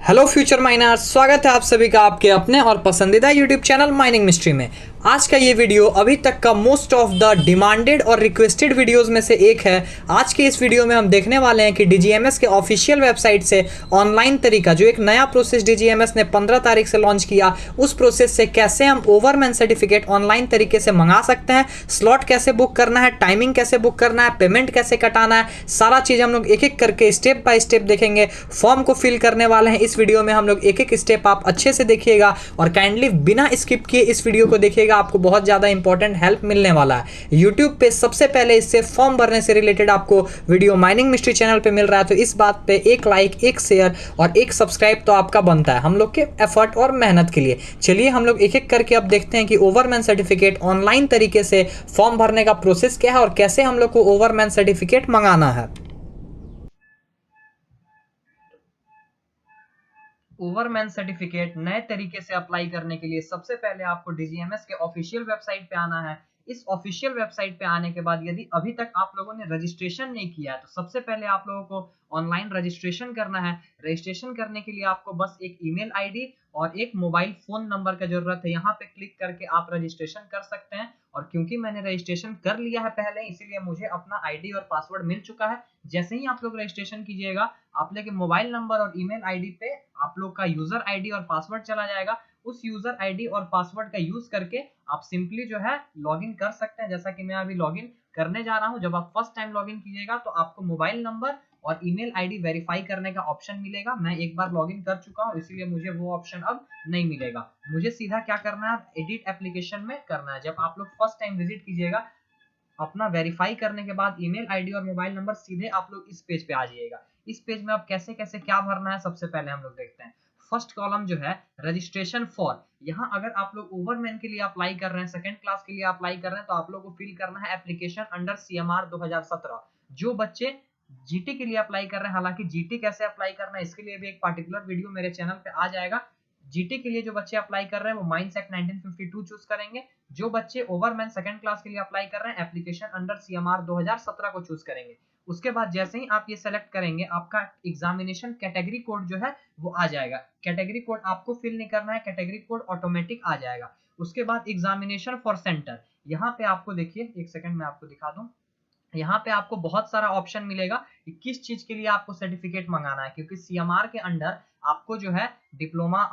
Hello future miners, स्वागत है आप सभी का आपके अपने और पसंदीदा यूट्यूब चैनल माइनिंग मिस्ट्री में। आज का ये वीडियो अभी तक का मोस्ट ऑफ द डिमांडेड और रिक्वेस्टेड वीडियोस में से एक है। आज के इस वीडियो में हम देखने वाले हैं कि डीजीएमएस के ऑफिशियल वेबसाइट से ऑनलाइन तरीका, जो एक नया प्रोसेस डीजीएमएस ने 15 तारीख से लॉन्च किया, उस प्रोसेस से कैसे हम ओवरमैन सर्टिफिकेट ऑनलाइन तरीके से मंगा सकते हैं, स्लॉट कैसे बुक करना है, टाइमिंग कैसे बुक करना है, पेमेंट कैसे कटाना है, सारा चीज़ हम लोग एक एक करके स्टेप बाय स्टेप देखेंगे। फॉर्म को फिल करने वाले हैं। इस वीडियो में हम लोग एक एक स्टेप आप अच्छे से देखिएगा और काइंडली बिना स्किप किए इस वीडियो को देखिएगा। आपको बहुत ज्यादा इंपॉर्टेंट हेल्प मिलने वाला है। यूट्यूब पे सबसे पहले इससे फॉर्म भरने से रिलेटेड आपको वीडियो माइनिंग मिस्ट्री चैनल पे मिल रहा है, तो इस बात पे एक लाइक, एक शेयर और एक सब्सक्राइब तो आपका बनता है हम लोग के एफर्ट और मेहनत के लिए। चलिए हम लोग एक एक करके अब देखते हैं कि ओवरमैन सर्टिफिकेट ऑनलाइन तरीके से फॉर्म भरने का प्रोसेस क्या है और कैसे हम लोग को ओवरमैन सर्टिफिकेट मंगाना है। ओवरमैन सर्टिफिकेट नए तरीके से अप्लाई करने के लिए सबसे पहले आपको डीजीएमएस के ऑफिशियल वेबसाइट पे आना है। इस ऑफिशियल वेबसाइट पे आने के बाद यदि अभी तक आप लोगों ने रजिस्ट्रेशन नहीं किया है तो सबसे पहले आप लोगों को ऑनलाइन रजिस्ट्रेशन करना है। रजिस्ट्रेशन करने के लिए आपको बस एक ईमेल आईडी और एक मोबाइल फोन नंबर का जरूरत है। यहाँ पे क्लिक करके आप रजिस्ट्रेशन कर सकते हैं और क्योंकि मैंने रजिस्ट्रेशन कर लिया है पहले, इसीलिए मुझे अपना आईडी और पासवर्ड मिल चुका है। जैसे ही आप लोग रजिस्ट्रेशन कीजिएगा, आप लोग के मोबाइल नंबर और ईमेल आईडी पे आप लोग का यूजर आईडी और पासवर्ड चला जाएगा। उस यूजर आईडी और पासवर्ड का यूज करके आप सिंपली जो है लॉगिन कर सकते हैं, जैसा कि मैं अभी लॉगिन करने जा रहा हूं। जब आप फर्स्ट टाइम लॉगिन कीजिएगा तो आपको मोबाइल नंबर और ईमेल आईडी वेरीफाई करने का ऑप्शन मिलेगा। मैं एक बार लॉगिन कर चुका हूं, इसीलिए मुझे वो ऑप्शन अब नहीं मिलेगा। मुझे सीधा क्या करना है, एडिट एप्लीकेशन में करना है। जब आप लोग फर्स्ट टाइम विजिट कीजिएगा, अपना वेरीफाई करने के बाद ईमेल आईडी और मोबाइल नंबर, सीधे आप लोग इस पेज पे आ जाइएगा। इस पेज में अब कैसे कैसे क्या भरना है सबसे पहले हम लोग देखते हैं। फर्स्ट कॉलम जो है रजिस्ट्रेशन फॉर, यहाँ अगर आप लोग ओवरमैन के लिए अप्लाई कर रहे हैं, सेकंड क्लास के लिए अप्लाई कर रहे हैं, तो आप लोग को फिल करना है एप्लीकेशन अंडर सीएमआर 2017। जो बच्चे जीटी के लिए अप्लाई कर रहे हैं, हालांकि जीटी कैसे अप्लाई करना है इसके लिए भी एक पार्टिकुलर वीडियो मेरे चैनल पे आ जाएगा। जीटी के लिए जो बच्चे अप्लाई कर रहे हैं वो माइंस एक्ट 1952 चूज करेंगे। जो बच्चे ओवरमैन सेकंड क्लास के लिए अप्लाई कर रहे हैं, एप्लीकेशन अंडर सीएमआर 2017 को चूज करेंगे। उसके बाद जैसे ही आप ये सेलेक्ट करेंगे, आपका एग्जामिनेशन कैटेगरी कोड जो है वो आ जाएगा। कैटेगरी कोड आपको फिल नहीं करना है, कैटेगरी कोड ऑटोमेटिक आ जाएगा। उसके बाद एग्जामिनेशन फॉर सेंटर, यहाँ पे आपको देखिए, एक सेकंड में आपको दिखा दूं। यहाँ पे आपको बहुत सारा ऑप्शन मिलेगा कि किस चीज के लिए आपको सर्टिफिकेट मंगाना है, क्योंकि सीएमआर के अंडर आपको जो है डिप्लोमा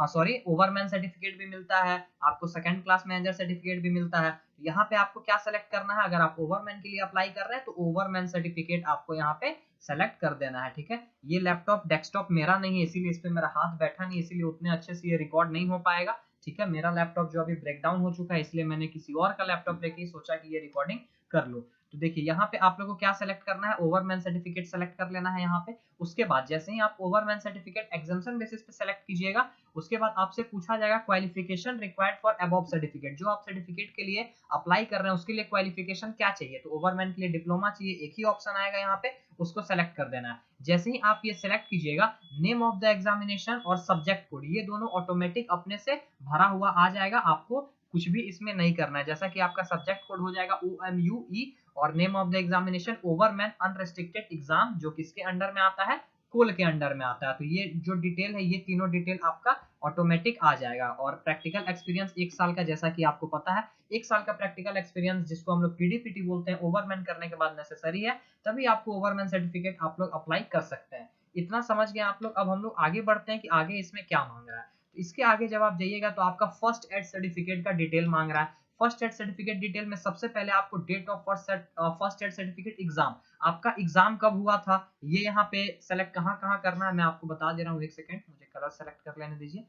ओवरमैन सर्टिफिकेट भी मिलता है, आपको सेकंड क्लास मैनेजर सर्टिफिकेट भी मिलता है। यहाँ पे आपको क्या सेलेक्ट करना है, अगर आप ओवरमैन के लिए अप्लाई कर रहे हैं तो ओवरमैन सर्टिफिकेट आपको यहाँ पे सेलेक्ट कर देना है। ठीक है, ये लैपटॉप डेस्कटॉप मेरा नहीं है, इसीलिए इस पे मेरा हाथ बैठा नहीं, इसीलिए उतने अच्छे से ये रिकॉर्ड नहीं हो पाएगा। ठीक है, मेरा लैपटॉप जो अभी ब्रेकडाउन हो चुका है, इसलिए मैंने किसी और का लैपटॉप लेके सोचा कि ये रिकॉर्डिंग कर लो। तो देखिए यहाँ पे आप लोगों को क्या सेलेक्ट करना है, ओवरमैन सर्टिफिकेट सेलेक्ट कर लेना है यहाँ पे। उसके बाद जैसे ही आप ओवरमैन सर्टिफिकेट एग्जाम्पशन बेसिस पे सेलेक्ट कीजिएगा, उसके बाद आपसे पूछा जाएगा qualification required for above certificate. जो आप सर्टिफिकेट के लिए अप्लाई कर रहे हैं उसके लिए क्वालिफिकेशन क्या चाहिए, तो ओवरमैन के लिए डिप्लोमा चाहिए, एक ही ऑप्शन आएगा यहाँ पे, उसको सेलेक्ट कर देना है। जैसे ही आप ये सेलेक्ट कीजिएगा, नेम ऑफ द एग्जामिनेशन और सब्जेक्ट कोड, ये दोनों ऑटोमेटिक अपने से भरा हुआ आ जाएगा। आपको कुछ भी इसमें नहीं करना है। जैसा कि आपका सब्जेक्ट कोड हो जाएगा OMUE और name of the examination ओवरमैन unrestricted exam, जो किसके अंडर में आता है, कोल के अंडर में आता है। तो ये जो डिटेल है, ये तीनों डिटेल आपका ऑटोमेटिक आ जाएगा। और प्रैक्टिकल एक्सपीरियंस 1 साल का, जैसा कि आपको पता है 1 साल का प्रैक्टिकल एक्सपीरियंस, जिसको हम लोग पीडीपीटी बोलते हैं, ओवरमैन करने के बाद नेसेसरी है, तभी आपको ओवरमैन सर्टिफिकेट आप लोग अप्लाई कर सकते हैं। इतना समझ गए आप लोग। अब हम लोग आगे बढ़ते हैं कि आगे इसमें क्या मांग रहा है। तो इसके आगे जब आप जाइएगा तो आपका फर्स्ट एड सर्टिफिकेट का डिटेल मांग रहा है। फर्स्ट एड सर्टिफिकेट डिटेल में सबसे पहले आपको date of first aid certificate exam, आपका एग्जाम कब हुआ था, ये यहाँ पे सेलेक्ट कहाँ कहाँ करना है मैं आपको बता दे रहा हूँ। एक सेकंड, मुझे कलर सेलेक्ट कर लेने दीजिए।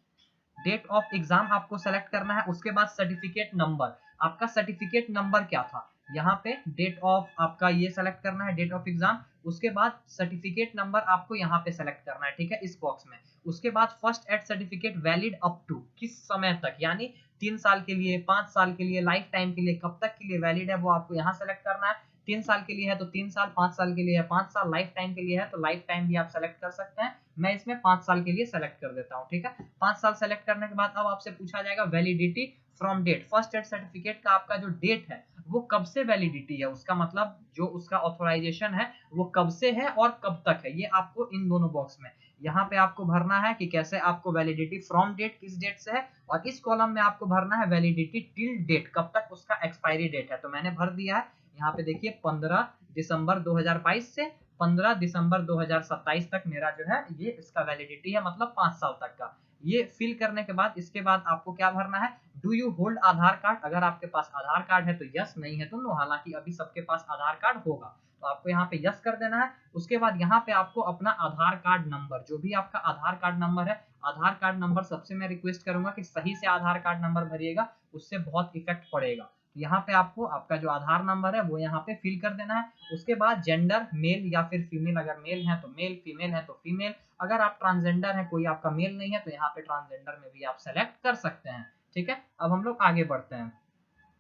डेट ऑफ एग्जाम आपको सेलेक्ट करना है। उसके बाद सर्टिफिकेट नंबर, आपका सर्टिफिकेट नंबर क्या था, यहाँ पे डेट ऑफ आपका ये सेलेक्ट करना है, डेट ऑफ एग्जाम। उसके बाद सर्टिफिकेट नंबर आपको यहाँ पे सेलेक्ट करना है, ठीक है, इस बॉक्स में। उसके बाद first aid certificate valid up to, किस समय तक, यानी 3 साल के लिए, 5 साल के लिए, लाइफ टाइम के लिए, कब तक के लिए वैलिड है वो आपको यहाँ सेलेक्ट करना है। 3 साल के लिए है तो 3 साल, 5 साल के लिए है 5 साल, लाइफ टाइम के लिए है तो लाइफ टाइम भी आप सेलेक्ट कर सकते हैं। मैं इसमें 5 साल के लिए सेलेक्ट कर देता हूँ। ठीक है, 5 साल सेलेक्ट करने के बाद अब आपसे पूछा जाएगा validity from date. First aid certificate का आपका जो डेट है वो कब से वैलिडिटी है, उसका मतलब जो उसका ऑथोराइजेशन है वो कब से है और कब तक है, ये आपको इन दोनों बॉक्स में, यहाँ पे आपको भरना है कि कैसे आपको वैलिडिटी फ्रॉम डेट किस डेट से है, और इस कॉलम में आपको भरना है वैलिडिटी टिल डेट, कब तक उसका एक्सपायरी डेट है। तो मैंने भर दिया है यहाँ पे, देखिए 15 दिसंबर 2022 से 15 दिसंबर 2027 तक मेरा जो है ये इसका वैलिडिटी है, मतलब 5 साल तक का। ये फिल करने के बाद इसके बाद आपको क्या भरना है, do you hold Aadhaar card. अगर आपके पास आधार कार्ड है तो यस, नहीं है तो नो। हालांकि अभी सबके पास आधार कार्ड होगा, तो आपको यहाँ पे यस कर देना है। उसके बाद यहाँ पे आपको अपना आधार कार्ड नंबर, जो भी आपका आधार कार्ड नंबर है, आधार कार्ड नंबर सबसे मैं रिक्वेस्ट करूंगा कि सही से आधार कार्ड नंबर भरिएगा, उससे बहुत इफेक्ट पड़ेगा। यहाँ पे आपको आपका जो आधार नंबर है वो यहाँ पे फिल कर देना है। उसके बाद जेंडर मेल या फिर फीमेल, अगर मेल है तो मेल, फीमेल है तो फीमेल। अगर आप ट्रांसजेंडर है, कोई आपका मेल नहीं है, तो यहाँ पे ट्रांसजेंडर में भी आप सेलेक्ट कर सकते हैं। ठीक है, अब हम लोग आगे बढ़ते हैं।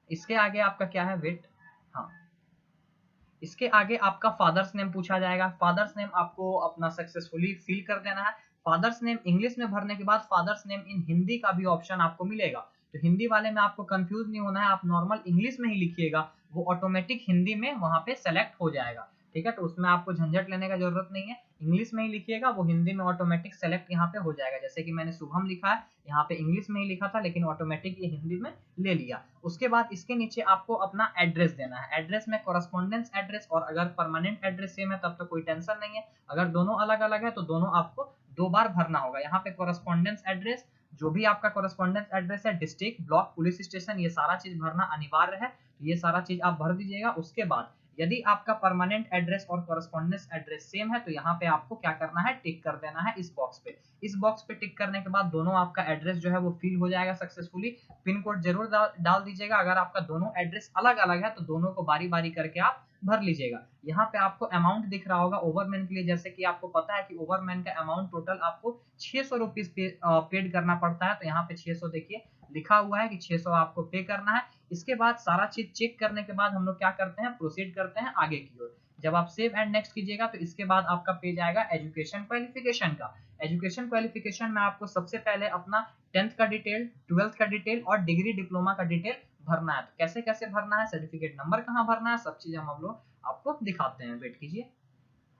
इसके आगे आपका क्या है, वेट, हाँ, इसके आगे आपका फादर्स नेम पूछा जाएगा। फादर्स नेम आपको अपना सक्सेसफुली फिल कर देना है। फादर्स नेम इंग्लिश में भरने के बाद फादर्स नेम इन हिंदी का भी ऑप्शन आपको मिलेगा, तो हिंदी वाले में आपको कंफ्यूज नहीं होना है, आप नॉर्मल इंग्लिश में ही लिखिएगा, वो ऑटोमेटिक हिंदी में वहां पे सेलेक्ट हो जाएगा। ठीक है, तो उसमें आपको झंझट लेने का जरूरत नहीं है, इंग्लिश में ही लिखिएगा, वो हिंदी में ऑटोमेटिक सेलेक्ट यहाँ पे हो जाएगा। जैसे कि मैंने शुभम लिखा है, यहाँ पे इंग्लिश में ही लिखा था, लेकिन ऑटोमेटिक ये हिंदी में ले लिया। उसके बाद इसके नीचे आपको अपना एड्रेस देना है। एड्रेस में कॉरेस्पॉन्डेंस एड्रेस, और अगर परमानेंट एड्रेस सेम है तब तो कोई टेंशन नहीं है, अगर दोनों अलग अलग है तो दोनों आपको 2 बार भरना होगा। यहाँ पे कॉरेस्पॉन्डेंस एड्रेस, जो भी आपका कॉरेस्पॉन्डेंस एड्रेस है, डिस्ट्रिक्ट, ब्लॉक, पुलिस स्टेशन, ये सारा चीज भरना अनिवार्य है, तो ये सारा चीज आप भर दीजिएगा। उसके बाद यदि आपका परमानेंट एड्रेस और कॉरेस्पॉन्डेंस एड्रेस सेम है तो यहाँ पे आपको क्या करना है, टिक कर देना है इस बॉक्स पे। इस बॉक्स पे टिक करने के बाद दोनों आपका एड्रेस जो है वो फिल हो जाएगा सक्सेसफुली। पिन कोड जरूर डाल दीजिएगा। अगर आपका दोनों एड्रेस अलग अलग है तो दोनों को बारी बारी करके आप भर लीजिएगा। यहाँ पे आपको अमाउंट दिख रहा होगा ओवरमैन के लिए, जैसे कि आपको पता है कि ओवरमैन का अमाउंट टोटल आपको 600 रुपीज पेड करना पड़ता है, तो यहाँ पे 600 देखिए लिखा हुआ है कि 600 आपको पे करना है। इसके बाद सारा चीज चेक करने के बाद हम लोग क्या करते हैं, प्रोसीड करते हैं आगे की ओर। जब आप सेव एंड नेक्स्ट कीजिएगा तो इसके बाद आपका पेज आएगा एजुकेशन क्वालिफिकेशन का। एजुकेशन क्वालिफिकेशन में आपको सबसे पहले अपना 10th का डिटेल, 12th का डिटेल और डिग्री डिप्लोमा का डिटेल भरना है। तो कैसे कैसे भरना है, सर्टिफिकेट नंबर कहाँ भरना है, सब चीज हम लोग आपको दिखाते हैं, वेट कीजिए।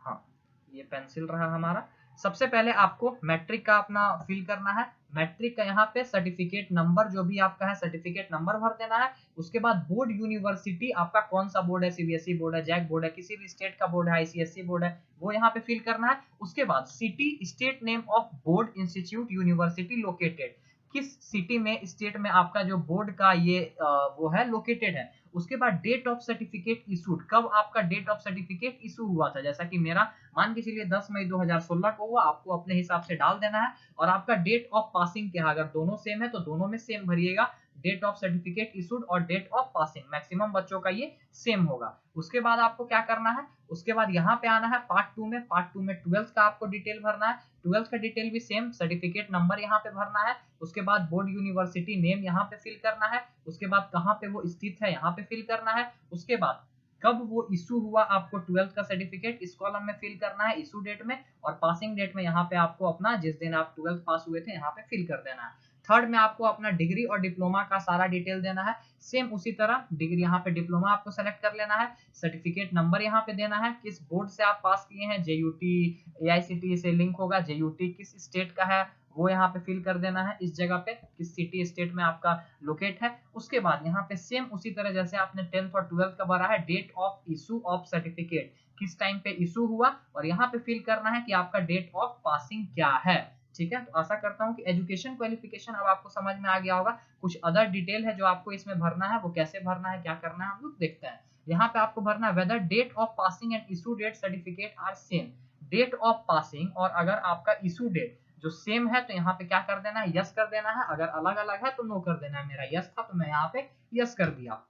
हाँ, ये पेंसिल रहा हमारा। सबसे पहले आपको मैट्रिक का अपना फिल करना है। मैट्रिक का यहाँ पे सर्टिफिकेट नंबर जो भी आपका है, सर्टिफिकेट नंबर भर देना है। उसके बाद बोर्ड, यूनिवर्सिटी आपका कौन सा बोर्ड है, सीबीएसई बोर्ड है, जैक बोर्ड है, किसी भी स्टेट का बोर्ड है, आईसीएसई बोर्ड है, वो यहाँ पे फिल करना है। उसके बाद city, state name of board, institute, university located, किस सिटी में, स्टेट में आपका जो बोर्ड का ये वो है लोकेटेड है। उसके बाद डेट ऑफ सर्टिफिकेट इशूड, कब आपका डेट ऑफ सर्टिफिकेट इशू हुआ था, जैसा कि मेरा मान के चलिए 10 मई 2016 को हुआ, आपको अपने हिसाब से डाल देना है। और आपका डेट ऑफ पासिंग क्या है, अगर दोनों सेम है तो दोनों में सेम भरिएगा, डेट ऑफ सर्टिफिकेट इशूड और डेट ऑफ पासिंग, मैक्सिमम बच्चों का ये सेम होगा। उसके बाद आपको क्या करना है, उसके बाद यहाँ पे आना है पार्ट 2 में। पार्ट 2 में 12th का आपको डिटेल भरना है, 12th का डिटेल भी सेम, सर्टिफिकेट नंबर यहाँ पे भरना है। उसके बाद बोर्ड, यूनिवर्सिटी नेम यहाँ पे फिल करना है। उसके बाद कहाँ पे वो स्थित है यहाँ पे फिल करना है। उसके बाद कब वो इशू हुआ आपको 12th का सर्टिफिकेट, इस कॉलम में फिल करना है इशू डेट में, और पासिंग डेट में यहाँ पे आपको अपना जिस दिन आप 12th पास हुए थे यहाँ पे फिल कर देना है। थर्ड में आपको अपना डिग्री और डिप्लोमा का सारा डिटेल देना है, सेम उसी तरह डिग्री यहाँ पे, डिप्लोमा आपको सेलेक्ट कर लेना है। सर्टिफिकेट नंबर यहाँ पे देना है, किस बोर्ड से आप पास किए हैं, जेयूटी, एआईसीटी से लिंक होगा, जेयूटी किस स्टेट का है वो यहाँ पे फिल कर देना है, इस जगह पे किस सिटी स्टेट में आपका लोकेट है। उसके बाद यहाँ पे सेम उसी तरह जैसे आपने 10th और 12th का भरा है, date of issue of certificate, किस टाइम पे इशू हुआ, और यहाँ पे फिल करना है कि आपका डेट ऑफ पासिंग क्या है। ठीक है, तो आशा करता हूँ कि एजुकेशन क्वालिफिकेशन अब आपको समझ में आ गया होगा। कुछ अदर डिटेल है जो आपको इसमें भरना है, वो कैसे भरना है, क्या करना है, हम लोग देखते हैं। यहाँ पे आपको भरना है whether date of passing and issue date certificate are same. Date of passing और अगर आपका इशू डेट जो सेम है तो यहाँ पे क्या कर देना है, यस कर देना है। अगर अलग अलग है तो नो कर देना है। मेरा यस था तो मैं यहाँ पे यस कर दिया।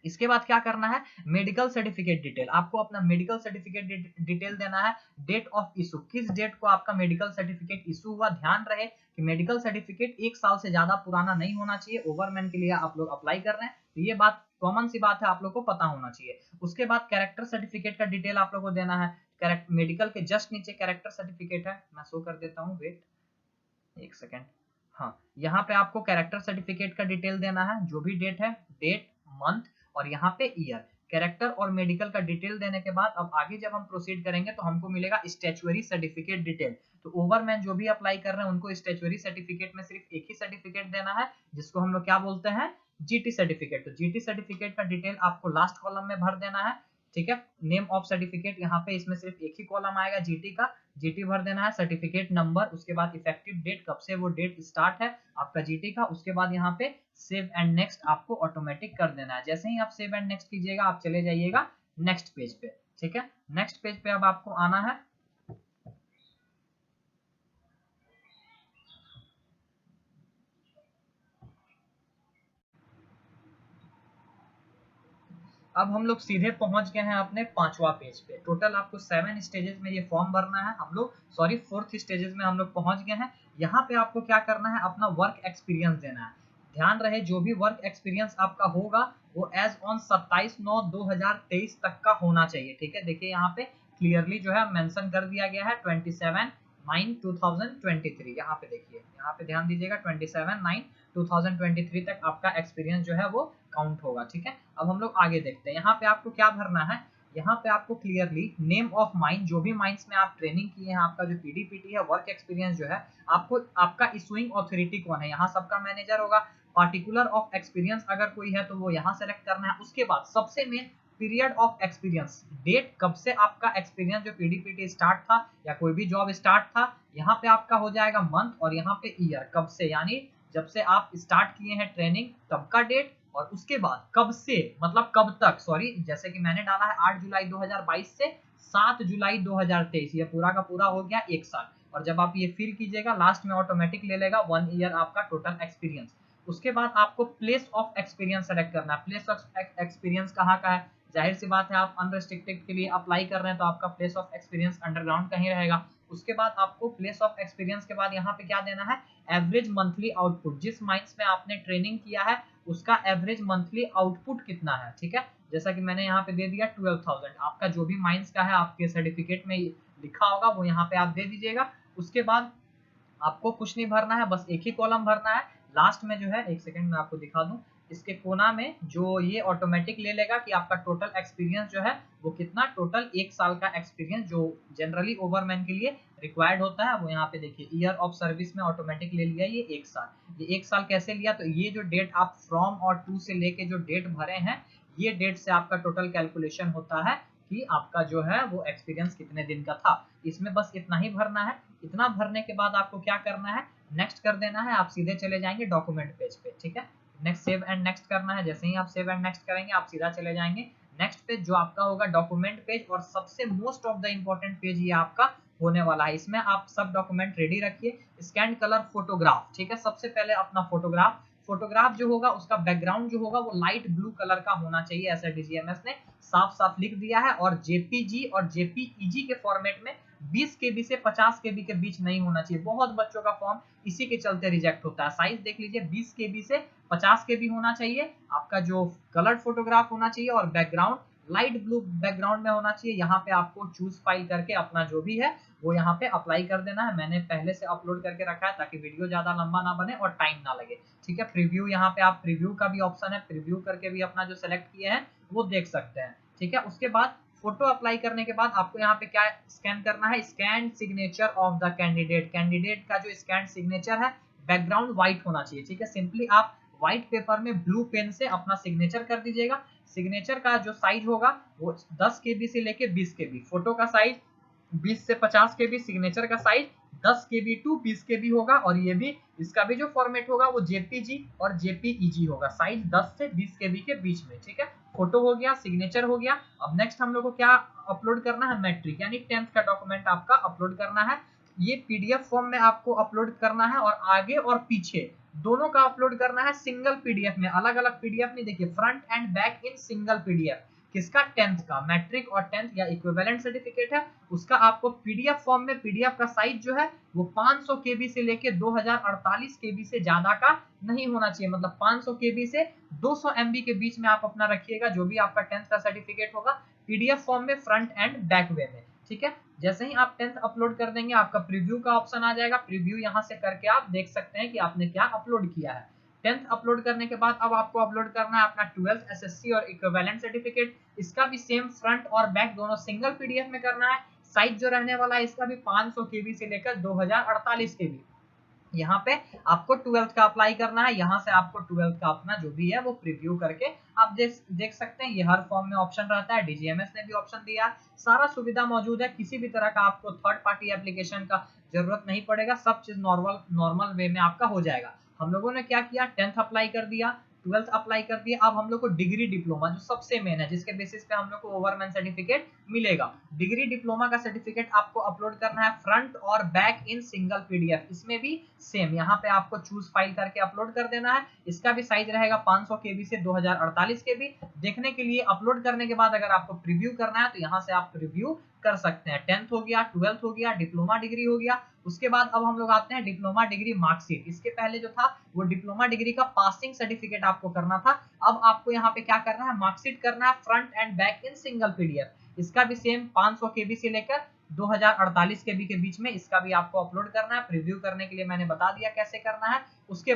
इसके बाद क्या करना है, मेडिकल सर्टिफिकेट डिटेल, आपको अपना मेडिकल सर्टिफिकेट डिटेल देना है। डेट ऑफ इशू, किस डेट को आपका मेडिकल सर्टिफिकेट इशू हुआ। ध्यान रहे कि मेडिकल सर्टिफिकेट 1 साल से ज्यादा पुराना नहीं होना चाहिए। ओवरमैन के लिए आप लोग अप्लाई कर रहे हैं तो ये बात कॉमन सी बात है, आप लोग को पता होना चाहिए। उसके बाद कैरेक्टर सर्टिफिकेट का डिटेल आप लोग को देना है। मेडिकल के जस्ट नीचे कैरेक्टर सर्टिफिकेट है, मैं शो कर देता हूँ, वेट एक सेकेंड। हाँ, यहाँ पे आपको कैरेक्टर सर्टिफिकेट का डिटेल देना है, जो भी डेट है, डेट, मंथ और यहाँ पे ईयर। कैरेक्टर और मेडिकल का डिटेल देने के बाद अब आगे जब हम प्रोसीड करेंगे तो हमको मिलेगा स्टैच्यूअरी सर्टिफिकेट डिटेल। तो ओवरमैन जो भी अप्लाई कर रहे हैं उनको स्टैट्यूटरी सर्टिफिकेट में सिर्फ एक ही सर्टिफिकेट देना है, जिसको हम लोग क्या बोलते हैं, जीटी सर्टिफिकेट। तो जीटी सर्टिफिकेट का डिटेल आपको लास्ट कॉलम में भर देना है, ठीक है। नेम ऑफ सर्टिफिकेट यहाँ पे इसमें सिर्फ एक ही कॉलम आएगा जीटी का, जीटी भर देना है, सर्टिफिकेट नंबर, उसके बाद इफेक्टिव डेट, कब से वो डेट स्टार्ट है आपका जीटी का, उसके बाद यहाँ पे सेव एंड नेक्स्ट आपको ऑटोमेटिक कर देना है। जैसे ही आप सेव एंड नेक्स्ट कीजिएगा आप चले जाइएगा नेक्स्ट पेज पे, ठीक है। नेक्स्ट पेज पे अब आपको आना है। अब हम लोग सीधे पहुंच गए हैं अपने 5वां पेज पे। टोटल आपको 7 स्टेजेस में ये फॉर्म भरना है। हम लोग सॉरी 4th स्टेजेस में हम लोग पहुंच गए हैं। यहाँ पे आपको क्या करना है, अपना वर्क एक्सपीरियंस देना है। ध्यान रहे जो भी वर्क एक्सपीरियंस आपका होगा वो एज ऑन 27/9/2023 तक का होना चाहिए, ठीक है। देखिए यहाँ पे क्लियरली जो है मेंशन कर दिया गया है 27/9/2023। यहाँ पे देखिए, यहाँ पे ध्यान दीजिएगा 27/9/2023 तक आपका एक्सपीरियंस जो है वो काउंट होगा, ठीक है। अब हम लोग आगे देखते हैं। यहाँ पे आपको क्या भरना है, यहाँ पे आपको क्लियरली नेम ऑफ माइन, जो भी माइंस में आप ट्रेनिंग किए हैं, आपका जो पीडीपीटी है, वर्क एक्सपीरियंस जो है, आपको आपका इशूइंग अथॉरिटी कौन है, यहाँ सबका मैनेजर होगा। पार्टिकुलर ऑफ एक्सपीरियंस अगर कोई है तो वो यहाँ सेलेक्ट करना है। उसके बाद सबसे main period of experience, date कब से आपका एक्सपीरियंस जो पीडीपीटी स्टार्ट था या कोई भी जॉब स्टार्ट था, यहाँ पे आपका हो जाएगा मंथ, और यहाँ पे ईयर कब से, यानी जब से आप स्टार्ट किए हैं ट्रेनिंग तब का डेट, और उसके बाद कब से मतलब कब तक, सॉरी जैसे कि मैंने डाला है 8 जुलाई 2022 से 7 जुलाई 2023, ये पूरा का पूरा हो गया 1 साल। और जब आप ये फिल कीजिएगा लास्ट में ऑटोमेटिक ले लेगा 1 ईयर आपका टोटल एक्सपीरियंस। उसके बाद आपको प्लेस ऑफ एक्सपीरियंस सेलेक्ट करना है। प्लेस ऑफ एक्सपीरियंस कहाँ का है, जाहिर सी बात है आप अनरेस्ट्रिक्टेड के लिए अप्लाई कर रहे हैं तो आपका प्लेस ऑफ एक्सपीरियंस अंडरग्राउंड कहीं रहेगा। उसके बाद आपको प्लेस ऑफ एक्सपीरियंस के बाद यहाँ पे क्या देना है, एवरेज मंथली आउटपुट, जिस माइंस में आपने ट्रेनिंग किया है उसका एवरेज मंथली आउटपुट कितना है, ठीक है। जैसा कि मैंने यहाँ पे दे दिया 12,000, आपका जो भी माइंस का है आपके सर्टिफिकेट में लिखा होगा वो यहाँ पे आप दे दीजिएगा। उसके बाद आपको कुछ नहीं भरना है, बस एक ही कॉलम भरना है। लास्ट में जो है, एक सेकंड में आपको दिखा दूं, इसके कोना में जो ये ऑटोमेटिक ले लेगा कि आपका टोटल एक्सपीरियंस जो है वो कितना, टोटल 1 साल का एक्सपीरियंस जो जनरली ओवरमैन के लिए रिक्वायर्ड होता है, वो यहाँ पे देखिए ईयर ऑफ सर्विस में ऑटोमेटिक ले लिया ये 1 साल। ये 1 साल कैसे लिया, तो ये जो डेट आप फ्रॉम और टू से लेके जो डेट भरे हैं, ये डेट से आपका टोटल कैलकुलेशन होता है कि आपका जो है वो एक्सपीरियंस कितने दिन का था। इसमें बस इतना ही भरना है। इतना भरने के बाद आपको क्या करना है, नेक्स्ट कर देना है। आप सीधे चले जाएंगे डॉक्यूमेंट पेज पे, ठीक है। नेक्स्ट सेव एंड नेक्स्ट करना है। जैसे ही आप सेव एंड नेक्स्ट करेंगे आप सीधा चले जाएंगे नेक्स्ट पेज, जो आपका होगा डॉक्यूमेंट पेज, और सबसे most of the important page ये आपका होने वाला है। इसमें आप सब डॉक्यूमेंट रेडी रखिए। स्कैन कलर फोटोग्राफ, ठीक है। सबसे पहले अपना फोटोग्राफ जो होगा उसका बैकग्राउंड जो होगा वो लाइट ब्लू कलर का होना चाहिए, ऐसा डीजीएमएस ने साफ साफ लिख दिया है। और जेपीजी और जेपीईजी के फॉर्मेट में 20 केबी से 50 केबी के बीच नहीं होना चाहिए। बहुत बच्चों का फॉर्म इसी के चलते रिजेक्ट होता है। साइज देख लीजिए, 20 केबी से 50 केबी होना चाहिए आपका जो कलर्ड फोटोग्राफ होना चाहिए, और बैकग्राउंड लाइट ब्लू बैकग्राउंड में होना चाहिए। यहाँ पे आपको चूज फाइल करके अपना जो भी है वो यहाँ पे अप्लाई कर देना है। मैंने पहले से अपलोड करके रखा है ताकि वीडियो ज्यादा लंबा ना बने और टाइम ना लगे, ठीक है। प्रीव्यू, यहाँ पे आप प्रीव्यू का भी ऑप्शन है, प्रीव्यू करके भी अपना जो सेलेक्ट किए हैं वो देख सकते हैं, ठीक है। उसके बाद फोटो अप्लाई करने के बाद आपको यहाँ पे क्या स्कैन करना है, scan signature of the candidate. Candidate का जो स्कैन सिग्नेचर है बैकग्राउंड व्हाइट होना चाहिए, ठीक है। सिंपली आप व्हाइट पेपर में ब्लू पेन से अपना सिग्नेचर कर दीजिएगा। सिग्नेचर का जो साइज होगा वो 10 केबी से लेके 20 केबी, फोटो का साइज 20 से 50 केबी, सिग्नेचर का साइज 10 केबी टू 20 केबी होगा। और ये भी, इसका भी जो फॉर्मेट होगा वो जेपीजी और जेपीईजी होगा, साइज 10 से 20 केबी के बीच में, ठीक है। फोटो हो गया, सिग्नेचर हो गया। अब नेक्स्ट हम लोग को क्या अपलोड करना है, मैट्रिक यानी 10th का डॉक्यूमेंट आपका अपलोड करना है। ये पीडीएफ फॉर्म में आपको अपलोड करना है, और आगे और पीछे दोनों का अपलोड करना है सिंगल पीडीएफ में, अलग अलग पीडीएफ नहीं। देखिए front and back in single PDF. किसका, 10th का, मैट्रिक और 10th या इक्विवेलेंट सर्टिफिकेट है उसका आपको पीडीएफ फॉर्म में, पीडीएफ का साइज जो है वो 500 केबी से लेके 2048 केबी से ज्यादा का नहीं होना चाहिए। मतलब 500 केबी से 200 एमबी के बीच में आप अपना रखिएगा, जो भी आपका 10th का सर्टिफिकेट होगा, पीडीएफ फॉर्म में फ्रंट एंड बैक वे में, ठीक है। जैसे ही आप 10th अपलोड कर देंगे आपका प्रीव्यू का ऑप्शन आ जाएगा। प्रीव्यू यहाँ से करके आप देख सकते हैं कि आपने क्या अपलोड किया है। 10th अपलोड करने के बाद अब आपको अपलोड करना है अपना 12th एसएससी और इक्विवेलेंट सर्टिफिकेट। इसका भी सेम फ्रंट और बैक दोनों सिंगल पीडीएफ में करना है। साइज जो रहने वाला है इसका भी 500 केबी से लेकर 2048 केबी। यहाँ पे आपको 12th का अप्लाई करना है, यहाँ से आपको 12th का अपना जो भी है वो प्रीव्यू करके आप देख सकते हैं। ये हर फॉर्म में ऑप्शन रहता है, डीजीएमएस ने भी ऑप्शन दिया है, सारा सुविधा मौजूद है। किसी भी तरह का आपको थर्ड पार्टी एप्लीकेशन का जरूरत नहीं पड़ेगा, सब चीज नॉर्मल वे में आपका हो जाएगा। हम लोगों ने क्या किया, 10th अप्लाई कर दिया, 12th अप्लाई कर दिया, अब हम लोग को डिग्री डिप्लोमा जो सबसे मेन है, जिसके बेसिस पे हम लोग को ओवरमैन सर्टिफिकेट मिलेगा। डिग्री डिप्लोमा का सर्टिफिकेट आपको अपलोड करना है फ्रंट और बैक इन सिंगल पीडीएफ। इसमें भी सेम यहाँ पे आपको चूज फाइल करके अपलोड कर देना है। इसका भी साइज रहेगा 500 केबी से 2048 केबी। देखने के लिए अपलोड करने के बाद अगर आपको प्रीव्यू करना है तो यहाँ से आप प्रीव्यू कर सकते हैं। 10th हो गया, 12th हो गया, डिप्लोमा डिग्री हो गया। उसके बाद अब हम लोग आते हैं डिप्लोमा डिग्री मार्कशीट। इसके पहले जो था वो डिप्लोमा डिग्री का पासिंग सर्टिफिकेट आपको करना था, अब आपको यहाँ पे क्या करना है, मार्कशीट करना है front and back in single PDF. इसका भी सेम 500 केबी से लेकर 2048 केबी के बीच में इसका भी आपको अपलोड करना है। प्रीव्यू करने के लिए मैंने बता दिया कैसे करना है। उसके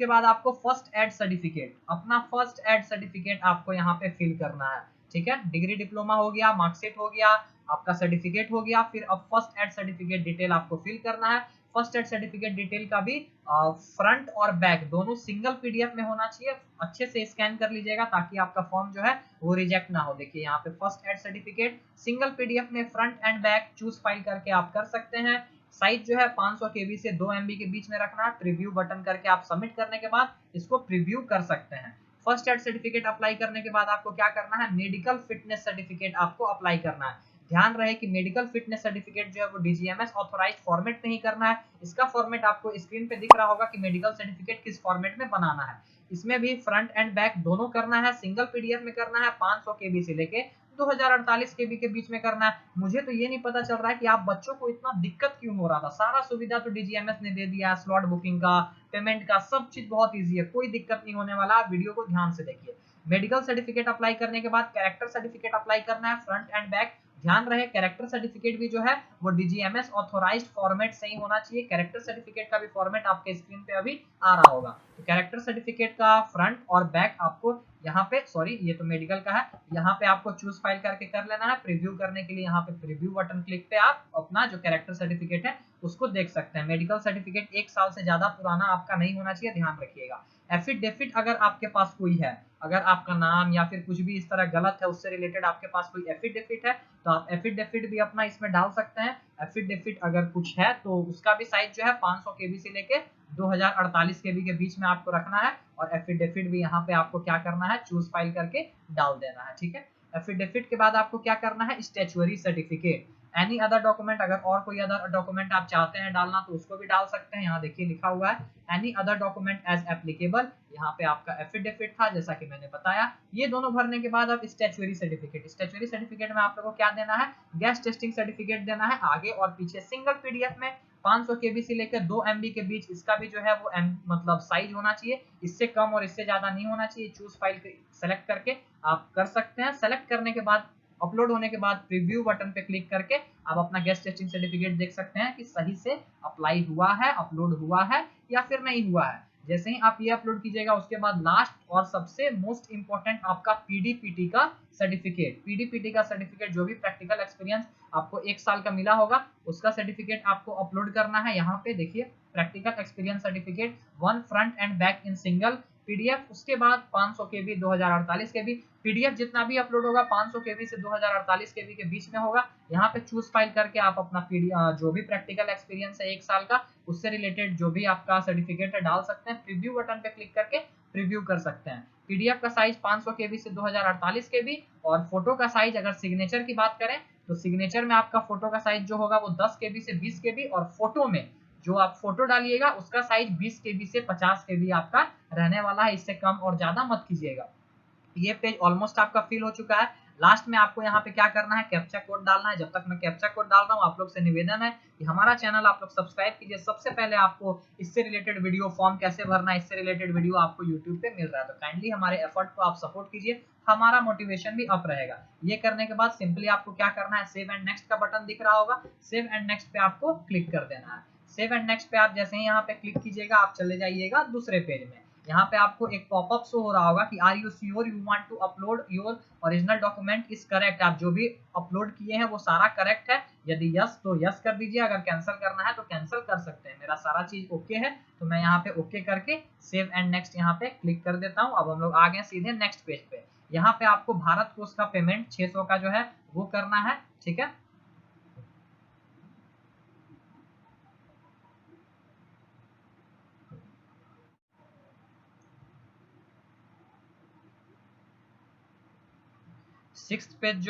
बाद आपको फर्स्ट एड सर्टिफिकेट, अपना फर्स्ट एड सर्टिफिकेट आपको यहाँ पे फिल करना है। ठीक है, डिग्री डिप्लोमा हो गया, मार्कशीट हो गया, आपका सर्टिफिकेट हो गया, फिर अब फर्स्ट एड सर्टिफिकेट डिटेल आपको फिल करना है। फर्स्ट एड सर्टिफिकेट डिटेल का भी फ्रंट और बैक दोनों सिंगल पीडीएफ में होना चाहिए। अच्छे से स्कैन कर लीजिएगा ताकि आपका फॉर्म जो है वो रिजेक्ट ना हो। देखिए यहाँ पे first aid certificate single PDF में front and back choose file करके आप कर सकते हैं। साइज जो है 500 केबी से 2 MB के बीच में रखना है। प्रीव्यू बटन करके आप सबमिट करने के बाद इसको प्रीव्यू कर सकते हैं। फर्स्ट एड सर्टिफिकेट अप्लाई करने के बाद आपको क्या करना है, मेडिकल फिटनेस सर्टिफिकेट आपको अप्लाई करना है। ध्यान रहे कि मेडिकल फिटनेस सर्टिफिकेट जो है वो डीजीएमएस ऑथोराइज्ड फॉर्मेट में ही करना है। इसका फॉर्मेट आपको स्क्रीन पे दिख रहा होगा कि मेडिकल सर्टिफिकेट किस फॉर्मेट में बनाना है। इसमें भी फ्रंट एंड बैक दोनों करना है, सिंगल पीडीएफ में करना है, 500 केबी से लेके 2048 केबी के बीच में करना है। मुझे तो ये नहीं पता चल रहा है कि आप बच्चों को इतना दिक्कत क्यों हो रहा था। सारा सुविधा तो डीजीएमएस ने दे दिया है, स्लॉट बुकिंग का, पेमेंट का, सब चीज बहुत ईजी है, कोई दिक्कत नहीं होने वाला। आप वीडियो को ध्यान से देखिए। मेडिकल सर्टिफिकेट अप्लाई करने के बाद कैरेक्टर सर्टिफिकेट अप्लाई करना है फ्रंट एंड बैक। ध्यान रहे कैरेक्टर सर्टिफिकेट भी जो है वो डीजीएमएस ऑथोराइज्ड फॉर्मेट से ही होना चाहिए। कैरेक्टर सर्टिफिकेट का भी फॉर्मेट आपके स्क्रीन पे अभी आ रहा होगा। तो कैरेक्टर सर्टिफिकेट का फ्रंट और बैक आपको यहाँ पे, सॉरी ये तो मेडिकल का है, यहाँ पे आपको चूज फाइल करके कर लेना है। प्रीव्यू करने के लिए यहाँ पे प्रीव्यू बटन क्लिक पे आप अपना जो कैरेक्टर सर्टिफिकेट है उसको देख सकते हैं। मेडिकल सर्टिफिकेट 1 साल से ज्यादा पुराना आपका नहीं होना चाहिए, ध्यान रखिएगा। एफिडेविट अगर आपके पास कोई है, अगर आपका नाम या फिर कुछ भी इस तरह गलत है, उससे रिलेटेड आपके पास कोई एफिडेविट है तो आप एफिडेविट भी अपना इसमें डाल सकते हैं। एफिडेविट अगर कुछ है तो उसका भी साइज जो है 500 केबी से लेके 2048 केबी के बीच में आपको रखना है। और एफिडेविट भी यहाँ पे आपको क्या करना है, चूज फाइल करके डाल देना है। ठीक है, एफिडेविट के बाद आपको क्या करना है, स्टैच्यूअरी सर्टिफिकेट, एनी अदर डॉक्यूमेंट, अगर और कोई अदर डॉक्यूमेंट आप चाहते हैं डालना तो उसको भी डाल सकते हैं। यहाँ देखिए लिखा हुआ है any other document as applicable. यहाँ पे आपका एफिडेविट था जैसा कि मैंने बताया। ये दोनों भरने के बाद अब स्टैच्यूअरी सर्टिफिकेट में आप लोगों को क्या देना है, गैस टेस्टिंग सर्टिफिकेट देना है। आगे और पीछे सिंगल पीडीएफ में 500 केबी से लेकर 2 MB के बीच इसका भी जो है वो मतलब साइज होना चाहिए। इससे कम और इससे ज्यादा नहीं होना चाहिए। चूज फाइल सेलेक्ट करके आप कर सकते हैं। सेलेक्ट करने के बाद अपलोड होने के बाद प्रीव्यू बटन पे क्लिक करके आप अपना गैस टेस्टिंग सर्टिफिकेट देख सकते हैं कि सही से अप्लाई हुआ है, अपलोड हुआ है या फिर नहीं हुआ है। जैसे ही आप ये अपलोड कीजिएगा उसके बाद लास्ट और सबसे मोस्ट इंपॉर्टेंट आपका पीडीपीटी का सर्टिफिकेट जो भी प्रैक्टिकल एक्सपीरियंस आपको 1 साल का मिला होगा उसका सर्टिफिकेट आपको अपलोड करना है। यहाँ पे देखिए practical experience certificate 1 front and back in single PDF. उसके बाद 500 केबी 2048 केबी पीडीएफ जितना भी अपलोड होगा 500 केबी से 2048 केबी के बीच में होगा। यहाँ पे चूज फाइल करके आप अपना जो भी प्रैक्टिकल एक्सपीरियंस है 1 साल का उससे रिलेटेड जो भी आपका सर्टिफिकेट है डाल सकते हैं। प्रीव्यू बटन पे क्लिक करके प्रीव्यू कर सकते हैं। पीडीएफ का साइज 500 केबी से 2048 केबी और फोटो का साइज अगर सिग्नेचर की बात करें तो सिग्नेचर में आपका फोटो का साइज जो होगा वो 10 केबी से 20 केबी और फोटो में जो आप फोटो डालिएगा उसका साइज 20 केबी से 50 केबी आपका रहने वाला है। इससे कम और ज्यादा मत कीजिएगा। ये पेज ऑलमोस्ट आपका फिल हो चुका है। लास्ट में आपको यहाँ पे क्या करना है, कैप्चा कोड डालना है। जब तक मैं कैप्चा कोड डाल रहा हूँ आप लोग से निवेदन है कि हमारा चैनल आप लोग सब्सक्राइब कीजिए। सबसे पहले आपको इससे रिलेटेड वीडियो, फॉर्म कैसे भरना है इससे रिलेटेड वीडियो आपको यूट्यूब पे मिल रहा है, तो काइंडली हमारे एफर्ट को आप सपोर्ट कीजिए, हमारा मोटिवेशन भी अप रहेगा। ये करने के बाद सिंपली आपको क्या करना है, सेव एंड नेक्स्ट का बटन दिख रहा होगा, सेव एंड नेक्स्ट पे आपको क्लिक कर देना है। सेव एंड नेक्स्ट पे आप जैसे ही यहाँ पे क्लिक कीजिएगा आप चले जाइएगा दूसरे पेज में। यहाँ पे आपको एक पॉपअप शो हो रहा होगा कि are you sure you want to upload your original document is correct, आप जो भी अपलोड किए हैं वो सारा करेक्ट है। यदि यस तो यस कर दीजिए, अगर कैंसिल करना है तो कैंसिल कर सकते हैं। मेरा सारा चीज ओके है तो मैं यहाँ पे ओके करके सेव एंड नेक्स्ट यहाँ पे क्लिक कर देता हूँ। अब हम लोग आ गए सीधे नेक्स्ट पेज पे। यहाँ पे आपको भारत कोष का पेमेंट 600 का जो है वो करना है, ठीक है। सिक्स्थ पेज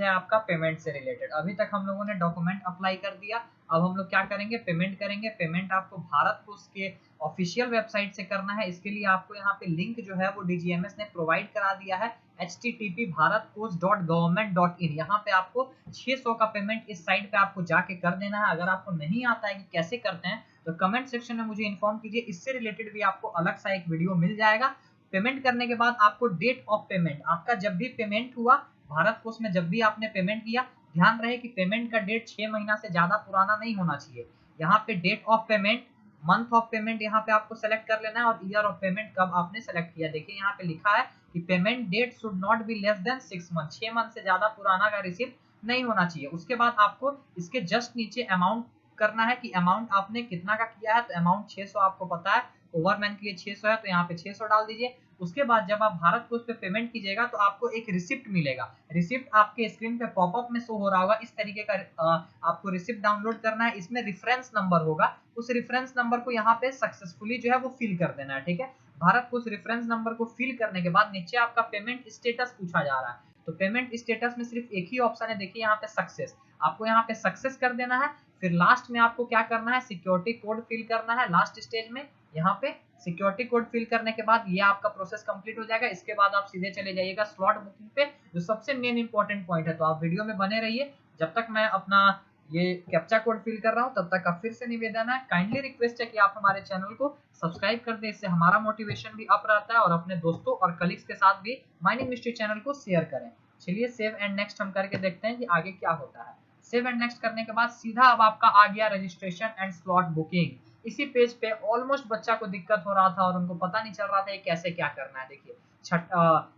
है आपका पेमेंट से रिलेटेड। अभी तक हम लोगों ने डॉक्यूमेंट अप्लाई कर दिया, अब हम लोग क्या करेंगे, पेमेंट करेंगे। पेमेंट आपको भारत कोष के ऑफिशियल वेबसाइट से करना है। इसके लिए आपको यहाँ पे लिंक जो है वो डीजीएमएस ने प्रोवाइड करा दिया है, http.bharatkosh.government.in। यहाँ पे आपको 600 का पेमेंट इस साइट पे आपको जाके कर देना है। अगर आपको नहीं आता है कि कैसे करते हैं तो कमेंट सेक्शन में मुझे इन्फॉर्म कीजिए, इससे रिलेटेड भी आपको अलग सा एक वीडियो मिल जाएगा। पेमेंट करने के बाद आपको डेट ऑफ पेमेंट, आपका जब भी पेमेंट हुआ भारत कोष में, जब भी आपने पेमेंट किया, ध्यान रहे कि पेमेंट का डेट 6 महीना से ज्यादा पुराना नहीं होना चाहिए। यहाँ पे date of payment, month of payment यहाँ पे आपको सेलेक्ट कर लेना है और ईयर ऑफ पेमेंट कब आपने सेलेक्ट किया। देखिए यहाँ पे लिखा है कि payment date should not be less than 6 month, 6 month से ज्यादा पुराना का रिसिप्ट नहीं होना चाहिए। उसके बाद आपको इसके जस्ट नीचे अमाउंट करना है कि अमाउंट आपने कितना का किया है। तो अमाउंट 600 आपको पता है, ओवरमैन के लिए 600 है तो यहाँ पे 600 डाल दीजिए। उसके बाद जब आप भारत कोष पे पेमेंट कीजिएगा तो आपको एक रिसिप्ट मिलेगा। रिसिप्ट आपके स्क्रीन पे पॉपअप में शो हो रहा होगा, इस तरीके का आपको रिसिप्ट डाउनलोड करना है। इसमें रेफरेंस नंबर होगा, उस रेफरेंस नंबर को यहाँ पे सक्सेसफुली जो है वो फिल कर देना है, ठीक है। भारत कोष रेफरेंस नंबर को फिल करने के बाद नीचे आपका पेमेंट स्टेटस पूछा जा रहा है। तो पेमेंट स्टेटस में सिर्फ एक ही ऑप्शन है, देखिए यहाँ पे सक्सेस, आपको यहाँ पे सक्सेस कर देना है। फिर लास्ट में आपको क्या करना है, सिक्योरिटी कोड फिल करना है लास्ट स्टेज में। यहाँ पे सिक्योरिटी कोड फिल करने के बाद ये आपका प्रोसेस कंप्लीट हो जाएगा। इसके बाद आप सीधे चले जाइएगा स्लॉट बुकिंग पे, जो सबसे मेन इंपॉर्टेंट पॉइंट है। तो आप वीडियो में बने रहिए, जब तक मैं अपना ये कैप्चा कोड फिल कर रहा हूँ तब तक का फिर से निवेदन है, काइंडली रिक्वेस्ट है कि आप हमारे चैनल को सब्सक्राइब कर दें, इससे हमारा मोटिवेशन भी अप रहता है और अपने दोस्तों और कलीग्स के साथ भी माइनिंग मिस्ट्री चैनल को शेयर करें। चलिए सेव एंड नेक्स्ट हम करके देखते हैं कि आगे क्या होता है। सेव एंड नेक्स्ट करने के बाद सीधा अब आपका आ गया रजिस्ट्रेशन एंड स्लॉट बुकिंग। इसी पेज पे ऑलमोस्ट बच्चा को दिक्कत हो रहा था और उनको पता नहीं चल रहा था कैसे क्या करना है। देखिए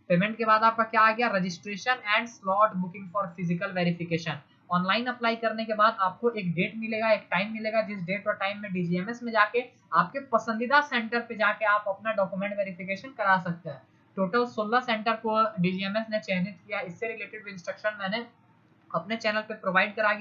पेमेंट के बाद आपका क्या आ गया, registration and slot booking for physical verification. Online apply करने के बाद आपको एक डेट मिलेगा, एक टाइम मिलेगा, जिस डेट और टाइम में डीजीएमएस में जाके आपके पसंदीदा सेंटर पे जाके आप अपना डॉक्यूमेंट वेरिफिकेशन करा सकते हैं। टोटल 16 सेंटर को डीजीएमएस ने चयनित किया। इससे रिलेटेड इंस्ट्रक्शन मैंने अपने चैनल पे प्रोवाइड करा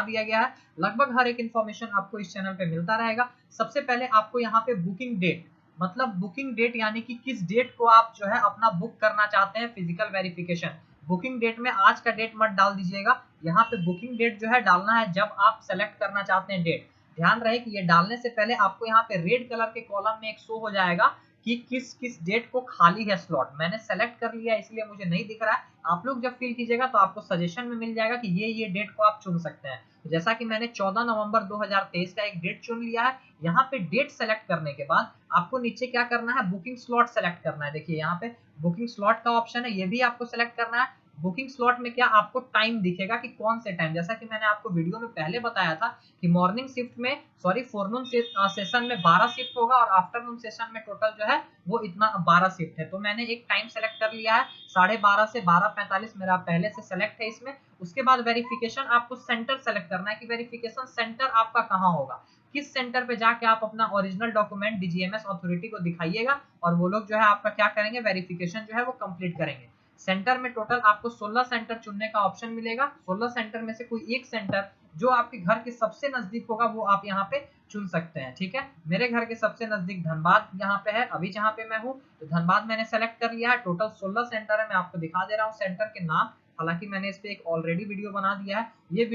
दिया गया है। लगभग हर एक इन्फॉर्मेशन आपको इस चैनल पे मिलता रहेगा। सबसे पहले आपको यहाँ पे बुकिंग डेट, मतलब बुकिंग डेट यानी कि किस डेट को आप जो है अपना बुक करना चाहते हैं फिजिकल वेरिफिकेशन। बुकिंग डेट में आज का डेट मत डाल दीजिएगा, यहाँ पे बुकिंग डेट जो है डालना है जब आप सेलेक्ट करना चाहते हैं डेट। ध्यान रहे कि ये डालने से पहले आपको यहाँ पे रेड कलर के कॉलम में एक शो हो जाएगा कि किस किस डेट को खाली है स्लॉट। मैंने सेलेक्ट कर लिया इसलिए मुझे नहीं दिख रहा है, आप लोग जब फिल कीजिएगा तो आपको सजेशन में मिल जाएगा कि ये डेट को आप चुन सकते हैं। जैसा कि मैंने 14 नवंबर 2023 का एक डेट चुन लिया है। यहाँ पे डेट सेलेक्ट करने के बाद आपको नीचे क्या करना है, बुकिंग स्लॉट सेलेक्ट करना है। देखिए यहाँ पे बुकिंग स्लॉट का ऑप्शन है, ये भी आपको सेलेक्ट करना है। बुकिंग स्लॉट में क्या आपको टाइम दिखेगा कि कौन से टाइम, जैसा कि मैंने आपको वीडियो में पहले बताया था कि मॉर्निंग शिफ्ट में फोरनून सेशन में 12 शिफ्ट होगा और आफ्टरनून सेशन में टोटल जो है वो इतना 12 शिफ्ट है। तो मैंने एक टाइम सेलेक्ट कर लिया है 12:30 से 12:45 मेरा पहले से सेलेक्ट है इसमें। उसके बाद वेरिफिकेशन आपको सेंटर सेलेक्ट करना है कि वेरिफिकेशन सेंटर आपका कहाँ होगा, किस सेंटर पे जाके आप अपना ओरिजिनल डॉक्यूमेंट डीजीएमएस अथॉरिटी को दिखाइएगा और वो लोग जो है आपका क्या करेंगे, वेरिफिकेशन जो है वो कंप्लीट करेंगे। सेंटर में टोटल आपको 16 सेंटर चुनने का ऑप्शन मिलेगा। 16 सेंटर में से कोई एक सेंटर जो आपके घर के सबसे नजदीक होगा वो आप यहाँ पे चुन सकते हैं, ठीक है। मेरे घर के सबसे नजदीक धनबाद यहाँ पे है, अभी जहाँ पे मैं हूँ, तो धनबाद मैंने सेलेक्ट कर लिया है। टोटल 16 सेंटर है, मैं आपको दिखा दे रहा हूँ सेंटर के नाम, हालांकि मैंने इस पे एक ऑलरेडी वीडियो बना दिया है। ये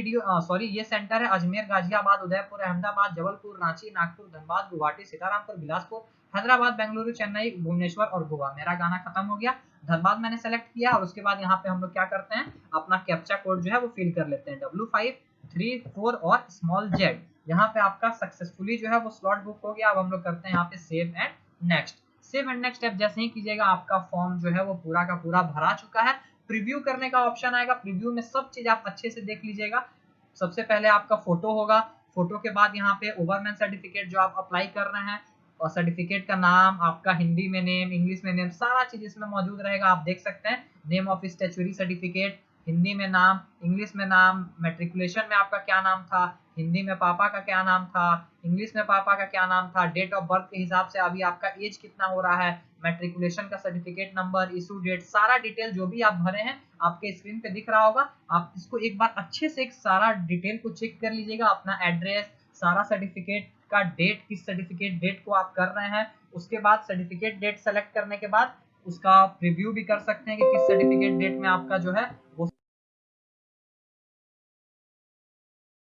सेंटर है अजमेर, गाजियाबाद, उदयपुर, अहमदाबाद, जबलपुर, रांची, नागपुर, धनबाद, गुवाहाटी, सीतारामपुर, बिलासपुर, हैदराबाद, बेंगलुरु, चेन्नई, भुवनेश्वर और गोवा। मेरा गाना खत्म हो गया, धनबाद मैंने सेलेक्ट किया और उसके बाद यहाँ पे हम लोग क्या करते हैं, अपना कैप्चा कोड जो है वो फिल कर लेते हैं, W534 और स्मॉल z। यहाँ पे आपका सक्सेसफुली जो है वो स्लॉट बुक हो गया। अब हम लोग करते हैं यहाँ पे save and next. Save and next step जैसे ही कीजिएगा आपका फॉर्म जो है वो पूरा का पूरा भरा चुका है। प्रीव्यू करने का ऑप्शन आएगा, प्रीव्यू में सब चीज आप अच्छे से देख लीजिएगा। सबसे पहले आपका फोटो होगा, फोटो के बाद यहाँ पे ओवरमैन सर्टिफिकेट जो आप अप्लाई कर रहे हैं, और सर्टिफिकेट का नाम आपका हिंदी में नेम, इंग्लिश में नेम, सारा चीज इसमें मौजूद रहेगा। आप देख सकते हैं name of statutory certificate, Hindi में नाम, इंग्लिश में नाम, मैट्रिकुलेशन में आपका क्या नाम था, हिंदी में पापा का क्या नाम था, इंग्लिश में पापा का क्या नाम था, डेट ऑफ बर्थ के हिसाब से अभी आपका एज कितना हो रहा है, मैट्रिकुलेशन का सर्टिफिकेट नंबर, इशू डेट, सारा डिटेल जो भी आप भरे हैं आपके स्क्रीन पे दिख रहा होगा। आप इसको एक बार अच्छे से एक सारा डिटेल को चेक कर लीजिएगा, अपना एड्रेस, सारा सर्टिफिकेट का डेट, किस सर्टिफिकेट डेट को आप कर रहे हैं, उसके बाद सर्टिफिकेट डेट सेलेक्ट करने के बाद उसका प्रीव्यू भी कर सकते हैं कि किस सर्टिफिकेट डेट में आपका जो है वो,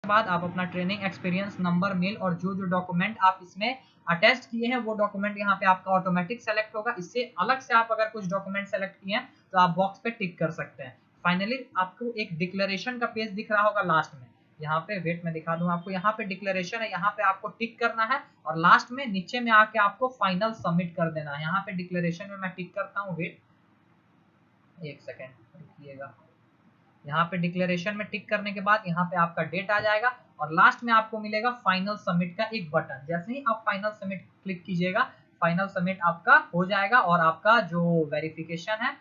बाद आप अपना ट्रेनिंग एक्सपीरियंस नंबर, मेल और जो जो डॉक्यूमेंट आप इसमें अटैच किए हैं वो डॉक्यूमेंट यहाँ पे आपका ऑटोमेटिक सेलेक्ट होगा। इससे अलग से आप अगर कुछ डॉक्यूमेंट सेलेक्ट किए हैं तो आप बॉक्स पे टिक कर सकते हैं। फाइनली आपको एक डिक्लेरेशन का पेज दिख रहा होगा लास्ट में, यहाँ पे वेट में दिखा दूं आपको, यहाँ पे डिक्लेरेशन है, यहाँ पे आपको टिक करना है और लास्ट में नीचे में आके आपको फाइनल सबमिट कर देना है। यहाँ पे डिक्लेरेशन में मैं टिक करता हूँ, वेट एक सेकेंड रुकिएगा। यहाँ पे डिक्लेरेशन में टिक करने के बाद यहाँ पे आपका डेट आ जाएगा और लास्ट में आपको मिलेगा फाइनल सबमिट का एक बटन। जैसे ही आप फाइनल सबमिट क्लिक कीजिएगा, फाइनल सबमिट आपका हो जाएगा और आपका जो वेरिफिकेशन है,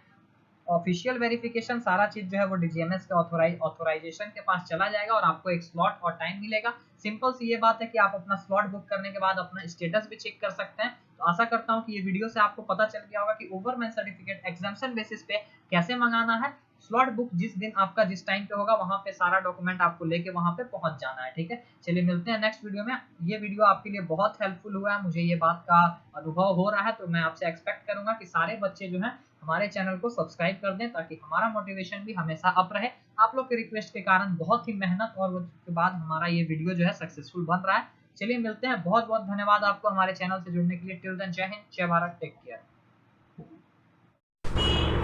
ऑफिशियल वेरिफिकेशन, सारा चीज जो है वो डीजीएमएस के ऑथोराइजेशन के पास चला जाएगा और आपको एक स्लॉट और टाइम मिलेगा। सिंपल सी ये बात है कि आप अपना स्लॉट बुक करने के बाद अपना स्टेटस भी चेक कर सकते हैं। तो आशा करता हूँ कि ये वीडियो से आपको पता चल गया होगा कि ओवरमैन सर्टिफिकेट एग्जाम्शन बेसिस पे कैसे मंगाना है। स्लॉट बुक जिस दिन आपका जिस टाइम पे होगा वहां पे सारा डॉक्यूमेंट आपको लेके वहां पे पहुंच जाना है, ठीक है। चलिए मिलते हैं नेक्स्ट वीडियो में। ये वीडियो आपके लिए बहुत हेल्पफुल हुआ है, मुझे ये बात का अनुभव हो रहा है, तो मैं आपसे एक्सपेक्ट करूंगा कि सारे बच्चे जो हैं हमारे चैनल को सब्सक्राइब कर दें ताकि हमारा मोटिवेशन भी हमेशा अप रहे। आप लोग के रिक्वेस्ट के कारण बहुत ही मेहनत और उसके बाद हमारा ये वीडियो जो है सक्सेसफुल बन रहा है। चलिए मिलते हैं, बहुत बहुत धन्यवाद आपको हमारे चैनल से जुड़ने के लिए। टिल देन जय हिंद, जय भारत, टेक केयर।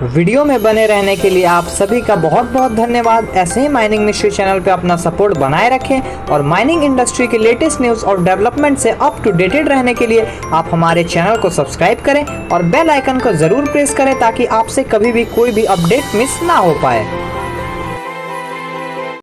वीडियो में बने रहने के लिए आप सभी का बहुत बहुत धन्यवाद। ऐसे ही माइनिंग मिस्ट्री चैनल पे अपना सपोर्ट बनाए रखें और माइनिंग इंडस्ट्री की लेटेस्ट न्यूज़ और डेवलपमेंट से अप टू डेटेड रहने के लिए आप हमारे चैनल को सब्सक्राइब करें और बेल आइकन को ज़रूर प्रेस करें ताकि आपसे कभी भी कोई भी अपडेट मिस ना हो पाए।